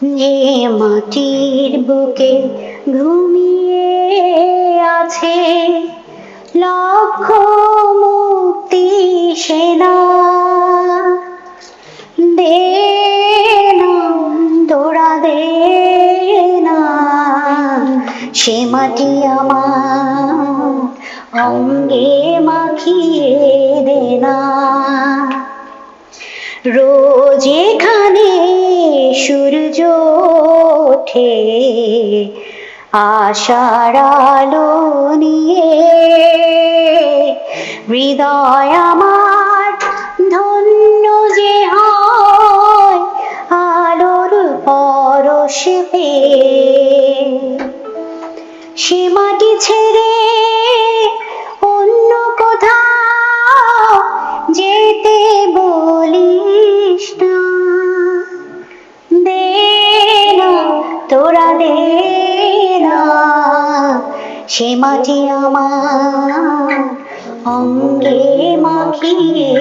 যে মাটির বুকে ঘুমিয়ে আছে লক্ষ মুক্তি সেনা, দে না তোরা দে না সে মাটি আমার অঙ্গে মাখিয়ে দে না। রোজ এখানে সূর্য ওঠে আশার আলো নিয়ে, হৃদয় আমার ধন্য যে হয় আলোর পরশ পেয়ে। সে মাটি ছেড়ে অন্য কোথাও যেতে বলিস না, দে না তোরা দে না সে মাটি আমার অঙ্গে মাখিয়ে